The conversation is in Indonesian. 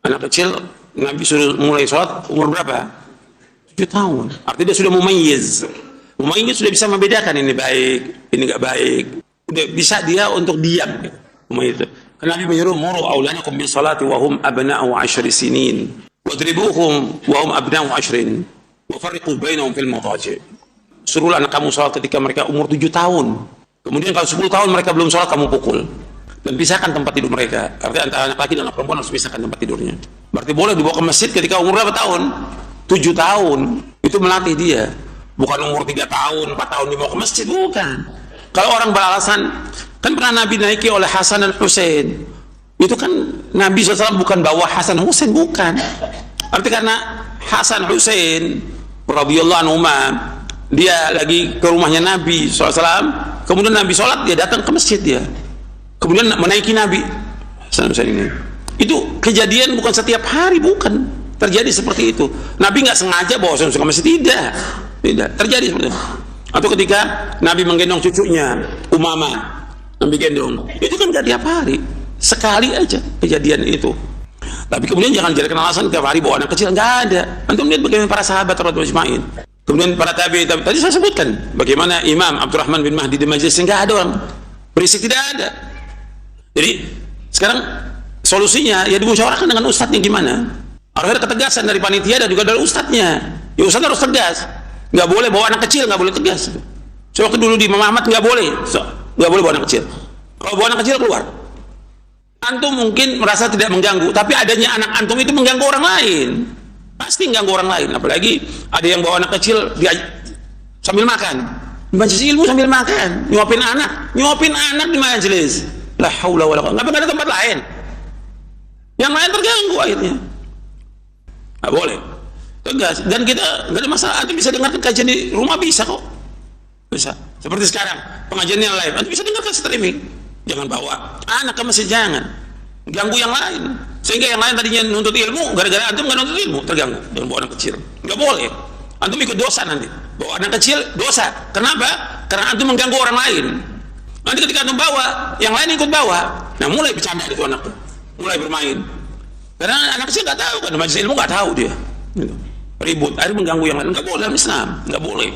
Anak kecil Nabi suruh mulai sholat umur berapa? 7 tahun. Artinya dia sudah mumayyiz. Mumayyiz sudah bisa membedakan ini baik, ini nggak baik. Udah bisa dia untuk diam. Mumayyiz. Karena Nabi menyuruh muru auladakum bis salati wa hum abna'u 10 sinin. Wadribuhum wa hum abna'u 10. Wa farriqu bainahum fil madaji'. Suruhlah anak kamu sholat ketika mereka umur 7 tahun. Kemudian kalau 10 tahun mereka belum sholat, kamu pukul. Dan pisahkan tempat tidur mereka. Artinya antara anak laki dan anak perempuan harus pisahkan tempat tidurnya. Berarti boleh dibawa ke masjid ketika umur berapa tahun? 7 tahun. Itu melatih dia. Bukan umur 3 tahun, 4 tahun dibawa ke masjid. Bukan. Kalau orang beralasan, kan pernah Nabi naiki oleh Hasan dan Husain. Itu kan Nabi SAW bukan bawa Hasan dan Husain, bukan. Artinya karena Hasan Husain radhiyallahu anhu, dia lagi ke rumahnya Nabi SAW, kemudian Nabi sholat, dia datang ke masjid dia. Kemudian menaiki Nabi. Itu kejadian bukan setiap hari, bukan terjadi seperti itu. Nabi nggak sengaja bawa ke masjid, tidak terjadi seperti itu. Atau ketika Nabi menggendong cucunya Umamah, Nabi gendong, itu kan nggak tiap hari, sekali aja kejadian itu. Tapi kemudian jangan jadikan alasan tiap hari bawa anak kecil, nggak ada. Antum lihat bagaimana para sahabat radhiyallahu anhum. Kemudian para tabi'in, tadi saya sebutkan bagaimana Imam Abdurrahman bin Mahdi di majelis, nggak ada orang berisik, tidak ada. Jadi sekarang solusinya ya dimusyawarahkan dengan ustadznya gimana. Harus ada ketegasan dari panitia dan juga dari ustadznya. Ya ustadz harus tegas. Nggak boleh bawa anak kecil, nggak boleh tegas. So waktu dulu di Imam Ahmad nggak boleh, nggak boleh bawa anak kecil. Kalau bawa anak kecil keluar. Antum mungkin merasa tidak mengganggu, tapi adanya anak antum itu mengganggu orang lain. Pasti mengganggu orang lain. Apalagi ada yang bawa anak kecil dia sambil makan. Majelis ilmu sambil makan, nyuapin anak di majelis. La haula wala quwwata. Nggak ada tempat lain. Yang lain terganggu akhirnya. Nggak boleh. Tegas. Dan kita nggak ada masalah. Antum bisa dengarkan kajian di rumah, bisa kok. Bisa. Seperti sekarang pengajian yang live, antum bisa dengarkan streaming. Jangan bawa anak ke masjid, jangan. Ganggu yang lain. Sehingga yang lain tadinya nuntut ilmu, gara-gara antum nggak nuntut ilmu, terganggu. Jangan bawa anak kecil. Nggak boleh. Antum ikut dosa nanti. Bawa anak kecil dosa. Kenapa? Karena antum mengganggu orang lain. Nanti ketika antum bawa, yang lain ikut bawa. Nah, mulai bercanda itu anak, mulai bermain. Karena anak kecil nggak tahu, kan majelis ilmu nggak tahu dia. Gitu. Ribut, akhirnya mengganggu yang lain. Nggak boleh dalam Islam, nggak boleh.